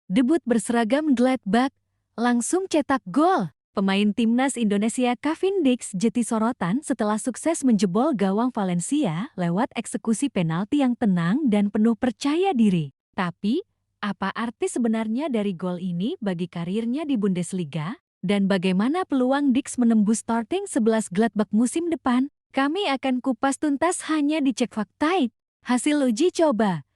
Debut berseragam Gladbach, langsung cetak gol. Pemain timnas Indonesia Kevin Dix jadi sorotan setelah sukses menjebol gawang Valencia lewat eksekusi penalti yang tenang dan penuh percaya diri. Tapi, apa arti sebenarnya dari gol ini bagi karirnya di Bundesliga? Dan bagaimana peluang Dix menembus starting 11 Gladbach musim depan? Kami akan kupas tuntas hanya di Cek Fakta. Hasil uji coba.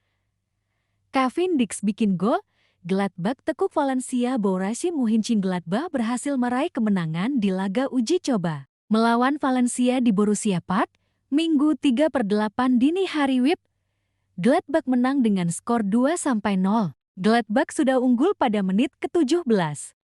Kevin Dix bikin gol, Gladbach tekuk Valencia. Borussia Mönchengladbach berhasil meraih kemenangan di laga uji coba melawan Valencia di Borussia Park, Minggu 3/8 dini hari WIB. Gladbach menang dengan skor 2-0. Gladbach sudah unggul pada menit ke-17.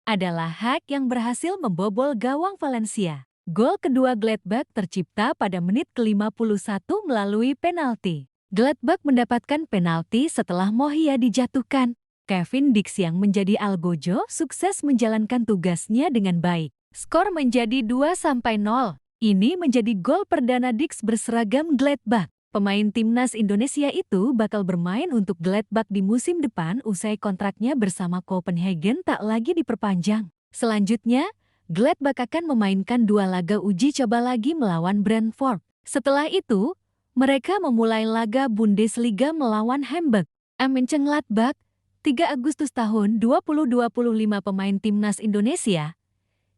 Adalah Hack yang berhasil membobol gawang Valencia. Gol kedua Gladbach tercipta pada menit ke-51 melalui penalti. Gladbach mendapatkan penalti setelah Mohia dijatuhkan. Kevin Dix yang menjadi algojo sukses menjalankan tugasnya dengan baik. Skor menjadi 2-0. Ini menjadi gol perdana Dix berseragam Gladbach. Pemain timnas Indonesia itu bakal bermain untuk Gladbach di musim depan usai kontraknya bersama Copenhagen tak lagi diperpanjang. Selanjutnya, Gladbach akan memainkan 2 laga uji coba lagi melawan Brentford. Setelah itu, mereka memulai laga Bundesliga melawan Hamburg. Mönchengladbach, 3 Agustus tahun 2025. Pemain timnas Indonesia,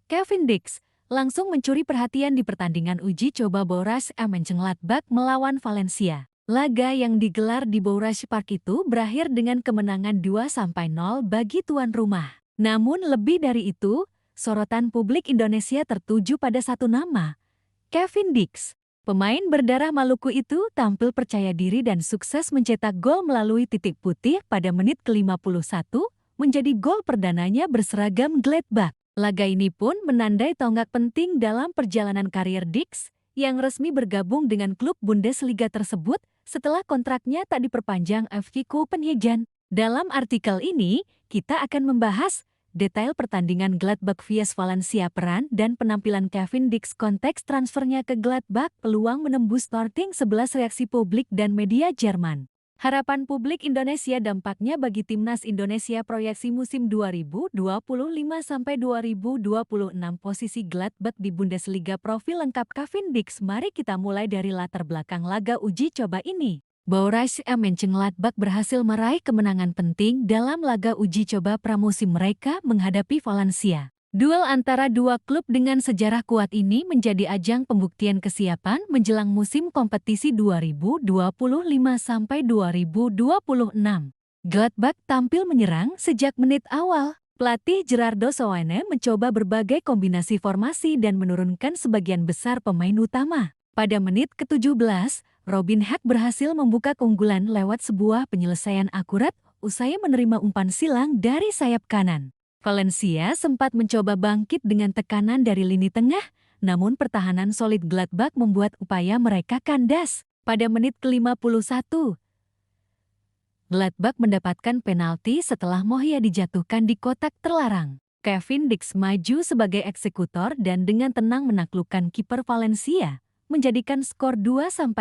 Kevin Dix, langsung mencuri perhatian di pertandingan uji coba Borussia Mönchengladbach melawan Valencia. Laga yang digelar di Borussia Park itu berakhir dengan kemenangan 2-0 bagi tuan rumah. Namun lebih dari itu, sorotan publik Indonesia tertuju pada satu nama, Kevin Dix. Pemain berdarah Maluku itu tampil percaya diri dan sukses mencetak gol melalui titik putih pada menit ke-51, menjadi gol perdananya berseragam Gladbach. Laga ini pun menandai tonggak penting dalam perjalanan karir Dix, yang resmi bergabung dengan klub Bundesliga tersebut setelah kontraknya tak diperpanjang FC Copenhagen. Dalam artikel ini, kita akan membahas detail pertandingan Gladbach vs Valencia, peran dan penampilan Kevin Dix, konteks transfernya ke Gladbach, peluang menembus starting 11, reaksi publik dan media Jerman. Harapan publik Indonesia, dampaknya bagi timnas Indonesia, proyeksi musim 2025-2026, posisi Gladbach di Bundesliga, profil lengkap Kevin Dix. Mari kita mulai dari latar belakang laga uji coba ini. Borussia Mönchengladbach berhasil meraih kemenangan penting dalam laga uji coba pramusim mereka menghadapi Valencia. Duel antara dua klub dengan sejarah kuat ini menjadi ajang pembuktian kesiapan menjelang musim kompetisi 2025-2026. Gladbach tampil menyerang sejak menit awal. Pelatih Gerardo Seoane mencoba berbagai kombinasi formasi dan menurunkan sebagian besar pemain utama. Pada menit ke-17, Robin Hack berhasil membuka keunggulan lewat sebuah penyelesaian akurat usai menerima umpan silang dari sayap kanan. Valencia sempat mencoba bangkit dengan tekanan dari lini tengah, namun pertahanan solid Gladbach membuat upaya mereka kandas. Pada menit ke-51, Gladbach mendapatkan penalti setelah Mohia dijatuhkan di kotak terlarang. Kevin Dix maju sebagai eksekutor dan dengan tenang menaklukkan kiper Valencia, menjadikan skor 2-0.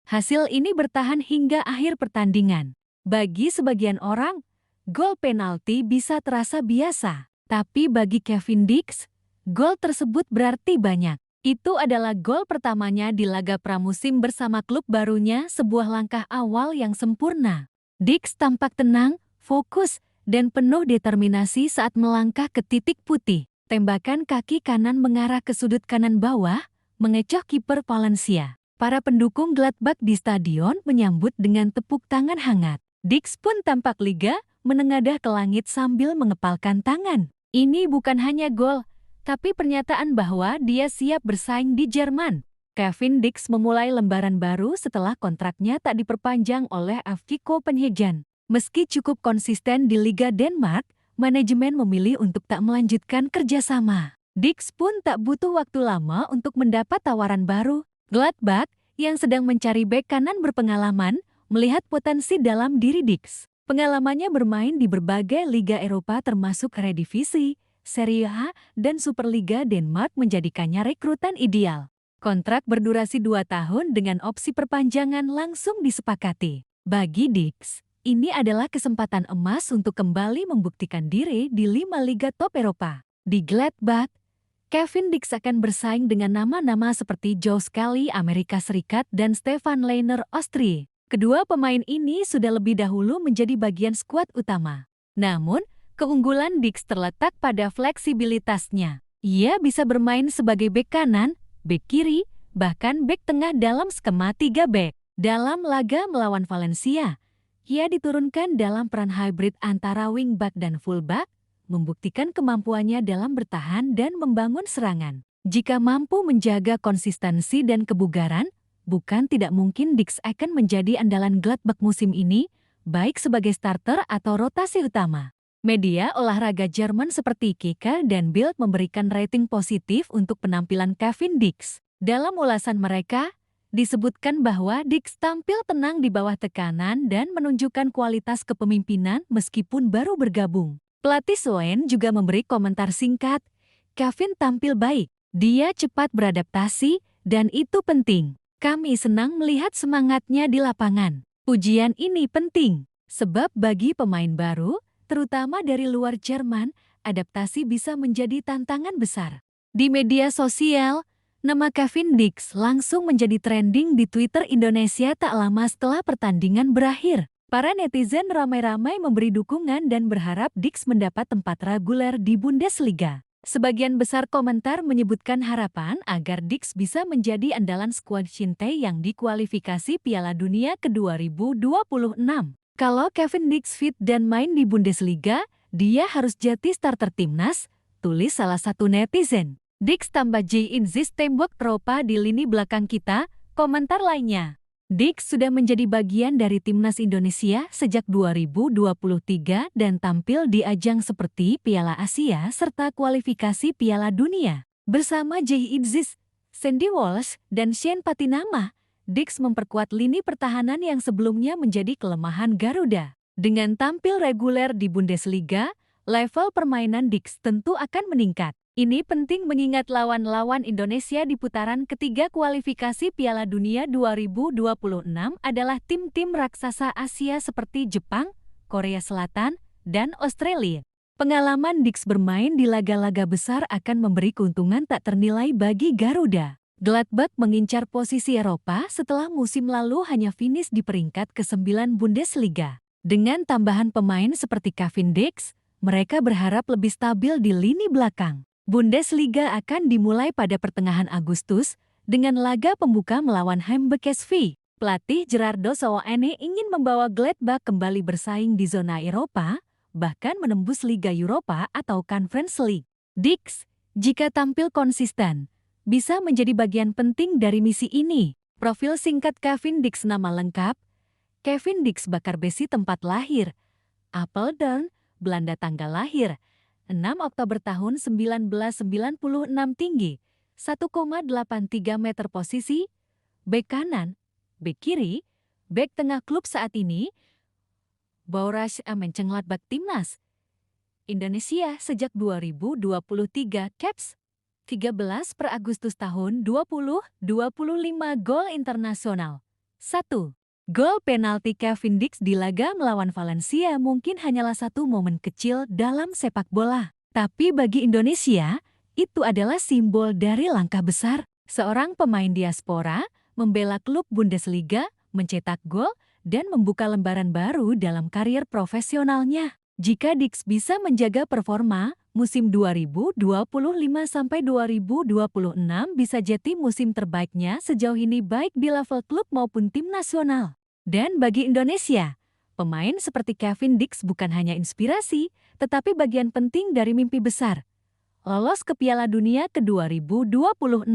Hasil ini bertahan hingga akhir pertandingan. Bagi sebagian orang, gol penalti bisa terasa biasa. Tapi bagi Kevin Dix, gol tersebut berarti banyak. Itu adalah gol pertamanya di laga pramusim bersama klub barunya, sebuah langkah awal yang sempurna. Dix tampak tenang, fokus, dan penuh determinasi saat melangkah ke titik putih. Tembakan kaki kanan mengarah ke sudut kanan bawah, mengecoh kiper Valencia. Para pendukung Gladbach di stadion menyambut dengan tepuk tangan hangat. Dix pun tampak lega, menengadah ke langit sambil mengepalkan tangan. Ini bukan hanya gol, tapi pernyataan bahwa dia siap bersaing di Jerman. Kevin Dix memulai lembaran baru setelah kontraknya tak diperpanjang oleh FC Copenhagen. Meski cukup konsisten di Liga Denmark, manajemen memilih untuk tak melanjutkan kerjasama. Dix pun tak butuh waktu lama untuk mendapat tawaran baru. Gladbach, yang sedang mencari bek kanan berpengalaman, melihat potensi dalam diri Dix. Pengalamannya bermain di berbagai liga Eropa termasuk Eredivisie, Serie A, dan Superliga Denmark menjadikannya rekrutan ideal. Kontrak berdurasi 2 tahun dengan opsi perpanjangan langsung disepakati. Bagi Dix, Ini adalah kesempatan emas untuk kembali membuktikan diri di 5 liga top Eropa. Di Gladbach, Kevin Dix akan bersaing dengan nama-nama seperti Joe Scully Amerika Serikat dan Stefan Leiner Austria. Kedua pemain ini sudah lebih dahulu menjadi bagian skuad utama. Namun, keunggulan Dix terletak pada fleksibilitasnya. Ia bisa bermain sebagai bek kanan, bek kiri, bahkan bek tengah dalam skema 3 bek. Dalam laga melawan Valencia, ia diturunkan dalam peran hybrid antara wingback dan fullback, membuktikan kemampuannya dalam bertahan dan membangun serangan. Jika mampu menjaga konsistensi dan kebugaran, bukan tidak mungkin Dix akan menjadi andalan Gladbach musim ini, baik sebagai starter atau rotasi utama. Media olahraga Jerman seperti Kicker dan Bild memberikan rating positif untuk penampilan Kevin Dix. Dalam ulasan mereka, disebutkan bahwa Dix tampil tenang di bawah tekanan dan menunjukkan kualitas kepemimpinan meskipun baru bergabung. Pelatih Swain juga memberi komentar singkat, Kevin tampil baik, dia cepat beradaptasi, dan itu penting. Kami senang melihat semangatnya di lapangan. Pujian ini penting, sebab bagi pemain baru, terutama dari luar Jerman, adaptasi bisa menjadi tantangan besar. Di media sosial, nama Kevin Dix langsung menjadi trending di Twitter Indonesia tak lama setelah pertandingan berakhir. Para netizen ramai-ramai memberi dukungan dan berharap Dix mendapat tempat reguler di Bundesliga. Sebagian besar komentar menyebutkan harapan agar Dix bisa menjadi andalan skuad Sinte yang dikualifikasi Piala Dunia ke-2026. Kalau Kevin Dix fit dan main di Bundesliga, dia harus jadi starter timnas, tulis salah satu netizen. Dix tambah J in this tembok tropa di lini belakang kita, komentar lainnya. Dix sudah menjadi bagian dari timnas Indonesia sejak 2023 dan tampil di ajang seperti Piala Asia serta kualifikasi Piala Dunia. Bersama J Idzis, Sandy Walsh, dan Shane Patinama, Dix memperkuat lini pertahanan yang sebelumnya menjadi kelemahan Garuda. Dengan tampil reguler di Bundesliga, level permainan Dix tentu akan meningkat. Ini penting mengingat lawan-lawan Indonesia di putaran ketiga kualifikasi Piala Dunia 2026 adalah tim-tim raksasa Asia seperti Jepang, Korea Selatan, dan Australia. Pengalaman Dix bermain di laga-laga besar akan memberi keuntungan tak ternilai bagi Garuda. Gladbach mengincar posisi Eropa setelah musim lalu hanya finish di peringkat ke-9 Bundesliga. Dengan tambahan pemain seperti Kevin Dix, mereka berharap lebih stabil di lini belakang. Bundesliga akan dimulai pada pertengahan Agustus dengan laga pembuka melawan Hamburg SV. Pelatih Gerardo Seoane ingin membawa Gladbach kembali bersaing di zona Eropa, bahkan menembus Liga Eropa atau Conference League. Dix, jika tampil konsisten, bisa menjadi bagian penting dari misi ini. Profil singkat Kevin Dix nama lengkap, Kevin Dix Bakarbesi tempat lahir, Apeldoorn, Belanda tanggal lahir, 6 Oktober tahun 1996 tinggi, 1,83 meter posisi, bek kanan, bek kiri, bek tengah klub saat ini, Borussia Mönchengladbach Timnas Indonesia sejak 2023 Caps 13 per Agustus tahun 2025 gol internasional. 1. Gol penalti Kevin Dix di laga melawan Valencia mungkin hanyalah satu momen kecil dalam sepak bola. Tapi bagi Indonesia, itu adalah simbol dari langkah besar. Seorang pemain diaspora membela klub Bundesliga, mencetak gol, dan membuka lembaran baru dalam karier profesionalnya. Jika Dix bisa menjaga performa, musim 2025-2026 bisa jadi musim terbaiknya sejauh ini baik di level klub maupun tim nasional. Dan bagi Indonesia, pemain seperti Kevin Dix bukan hanya inspirasi, tetapi bagian penting dari mimpi besar. Lolos ke Piala Dunia ke-2026.